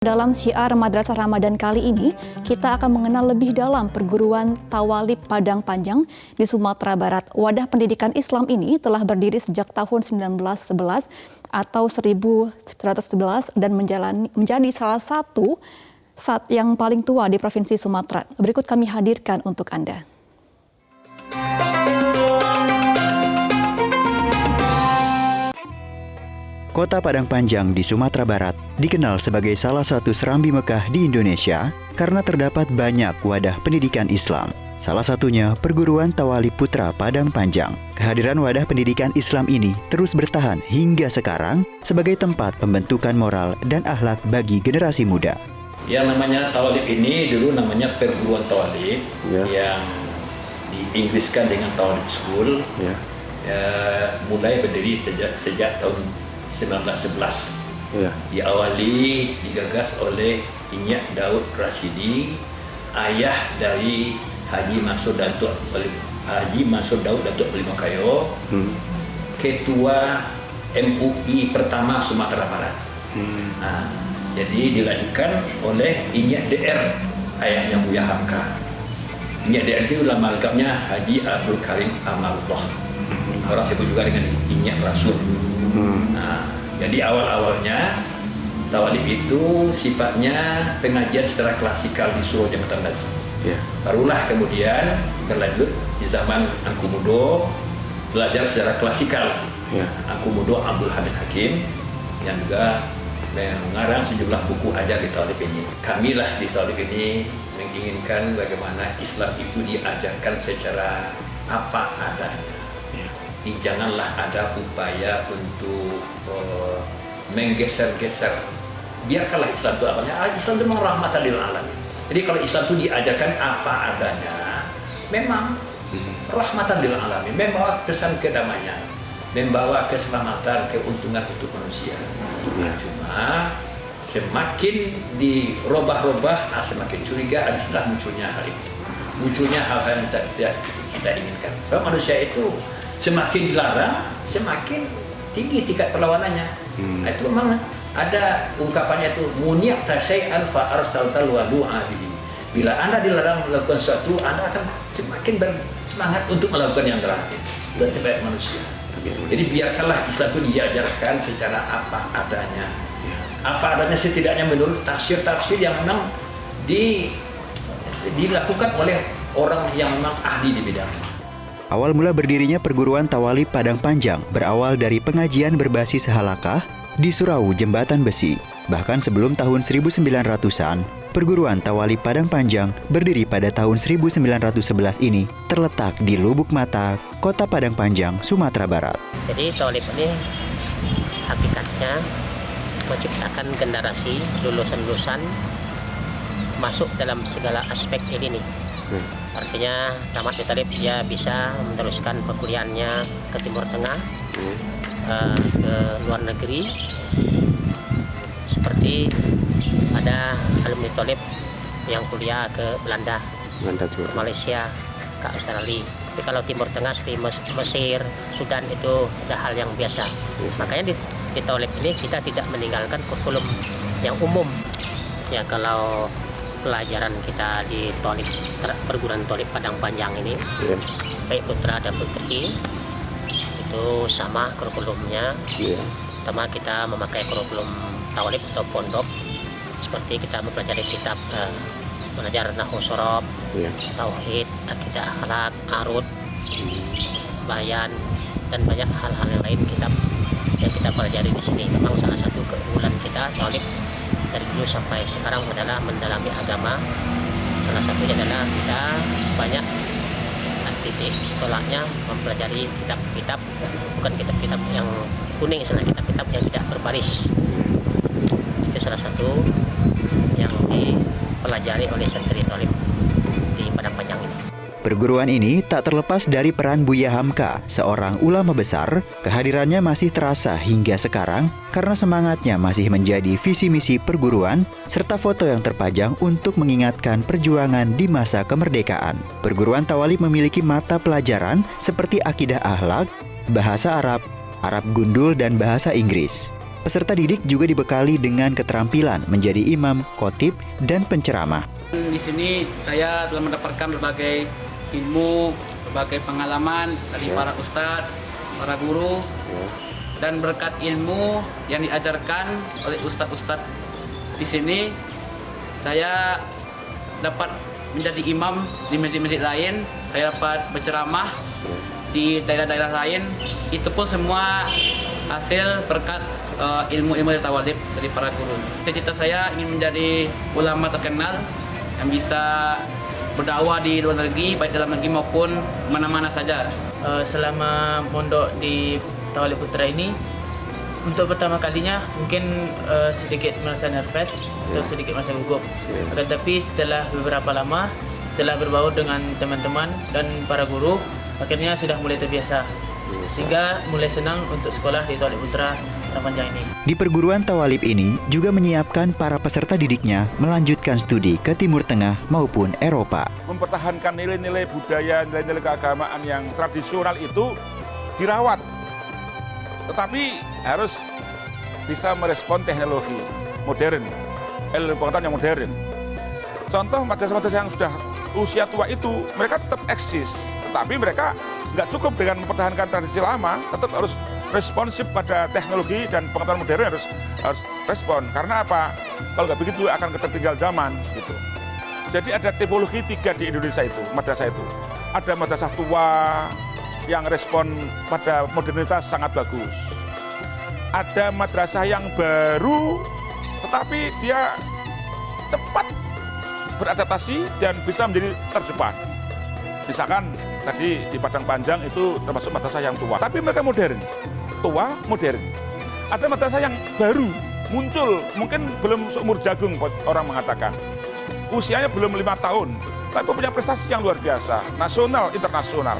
Dalam syiar Madrasah Ramadan kali ini, kita akan mengenal lebih dalam perguruan Tawalib Padang Panjang di Sumatera Barat. Wadah pendidikan Islam ini telah berdiri sejak tahun 1911 atau 1111 dan menjadi salah satu yang paling tua di Provinsi Sumatera. Berikut kami hadirkan untuk Anda. Kota Padang Panjang di Sumatera Barat dikenal sebagai salah satu serambi Mekah di Indonesia karena terdapat banyak wadah pendidikan Islam. Salah satunya Perguruan Tawalib Putra Padang Panjang. Kehadiran wadah pendidikan Islam ini terus bertahan hingga sekarang sebagai tempat pembentukan moral dan akhlak bagi generasi muda. Yang namanya Tawalib ini dulu namanya Perguruan Tawalib yang diinggriskan dengan Tawalib School. Mulai berdiri sejak tahun 1911. Diawali digagas oleh Inyak Daud Rashidi, ayah dari Haji Mansur Daud Belimakayo, ketua MUI pertama Sumatera Barat. Jadi dilanjutkan oleh Inyak DR, ayahnya Buya Hamka. Inyak DR itu nama lengkapnya Haji Abdul Karim Amalullah. Orang sebut juga dengan Inyak Rasul. Jadi awal-awalnya Tawalib itu sifatnya pengajian secara klasikal di Suro Jambatan Basi. Barulah kemudian berlanjut di zaman Angku Mudo belajar secara klasikal. Angku Mudo Abdul Hamid Hakim yang juga mengarang sejumlah buku ajar di Tawalib ini. Kamilah di Tawalib ini menginginkan bagaimana Islam itu diajarkan secara apa adanya. Janganlah ada upaya untuk menggeser-geser. Biarkanlah Islam itu apanya. Islam itu memang rahmatan lil alamin. Jadi kalau Islam itu diajarkan apa adanya, memang rahmatan lil alamin, membawa kesan kedamaian, membawa keselamatan, keuntungan untuk manusia. Cuma semakin dirobah-robah, semakin curiga adalah munculnya hal itu. Munculnya hal-hal yang tidak kita inginkan. Sebab manusia itu semakin dilarang, semakin tinggi tingkat perlawanannya. Itu memang ada ungkapannya itu, muni'ta syai'an fa arsaltal wadu'a bihi. Bila Anda dilarang melakukan sesuatu, Anda akan semakin bersemangat untuk melakukan yang terang. Itu terbaik manusia. Jadi biarkanlah Islam itu diajarkan secara apa adanya. Apa adanya setidaknya menurut tafsir-tafsir yang memang dilakukan oleh orang yang memang ahli di bidang. Awal mula berdirinya Perguruan Tawalib Padang Panjang berawal dari pengajian berbasis halakah di Surau Jembatan Besi. Bahkan sebelum tahun 1900-an, Perguruan Tawalib Padang Panjang berdiri pada tahun 1911 ini terletak di Lubuk Mata, Kota Padang Panjang, Sumatera Barat. Jadi Tawalib ini hakikatnya menciptakan generasi lulusan-lulusan masuk dalam segala aspek ini. Artinya tamat di Tawalib dia bisa meneruskan perkuliahannya ke Timur Tengah, ke luar negeri. Seperti ada alumni Tawalib yang kuliah ke Belanda ke Malaysia, ke Australia. Tapi kalau Timur Tengah seperti Mesir, Sudan itu ada hal yang biasa. Makanya di Tawalib ini kita tidak meninggalkan kurikulum yang umum. Ya kalau pelajaran kita di Tawalib, Perguruan Tawalib Padang Panjang ini, baik putra dan putri itu sama kurikulumnya. Pertama kita memakai kurikulum Tawalib atau pondok, seperti kita mempelajari kitab belajar nahwu shorof, tauhid, akidah, akhlak, arud, bayan, dan banyak hal-hal yang lain kitab yang kita pelajari di sini. Memang salah satu keunggulan kita Tawalib dari dulu sampai sekarang adalah mendalami agama. Salah satunya adalah kita banyak titik tolaknya mempelajari kitab-kitab, bukan kitab-kitab yang kuning, istilah kitab-kitab yang tidak berbaris. Itu salah satu yang dipelajari oleh santri Tawalib di Padang Panjang ini. Perguruan ini tak terlepas dari peran Buya Hamka, seorang ulama besar. Kehadirannya masih terasa hingga sekarang karena semangatnya masih menjadi visi misi perguruan serta foto yang terpajang untuk mengingatkan perjuangan di masa kemerdekaan. Perguruan Tawalib memiliki mata pelajaran seperti akidah akhlak, bahasa Arab, Arab Gundul dan bahasa Inggris. Peserta didik juga dibekali dengan keterampilan menjadi imam, khotib, dan penceramah. Di sini saya telah mendapatkan berbagai ilmu, berbagai pengalaman dari para ustadz, para guru, dan berkat ilmu yang diajarkan oleh ustadz-ustadz di sini, saya dapat menjadi imam di masjid-masjid lain, saya dapat berceramah di daerah-daerah lain. Itu pun semua hasil berkat ilmu-ilmu dari tawalib dari para guru. Cita-cita saya ingin menjadi ulama terkenal yang bisa berdakwah di luar negeri, baik dalam negeri maupun mana-mana saja. Selama mondok di Tawalib Putra ini, untuk pertama kalinya mungkin sedikit merasa nervous atau sedikit merasa gugup. Tetapi setelah beberapa lama, setelah berbaur dengan teman-teman dan para guru, akhirnya sudah mulai terbiasa. Sehingga mulai senang untuk sekolah di Tawalib Putra Padang Panjang ini. Di perguruan Tawalib ini juga menyiapkan para peserta didiknya melanjutkan studi ke Timur Tengah maupun Eropa. Mempertahankan nilai-nilai budaya, nilai-nilai keagamaan yang tradisional itu dirawat. Tetapi harus bisa merespon teknologi modern, ilmu pengetahuan yang modern. Contoh madrasah-madrasah yang sudah usia tua itu, mereka tetap eksis. Tetapi mereka nggak cukup dengan mempertahankan tradisi lama, tetap harus responsif pada teknologi dan pengetahuan modern harus respon. Karena apa? Kalau nggak begitu akan ketertinggal zaman gitu. Jadi ada tipologi 3 di Indonesia itu, madrasah itu. Ada madrasah tua yang respon pada modernitas sangat bagus. Ada madrasah yang baru, tetapi dia cepat beradaptasi dan bisa menjadi terdepan. Misalkan tadi di Padang Panjang itu termasuk madrasah yang tua, tapi mereka modern, tua modern. Ada madrasah yang baru muncul, mungkin belum seumur jagung orang mengatakan, usianya belum 5 tahun, tapi punya prestasi yang luar biasa, nasional, internasional.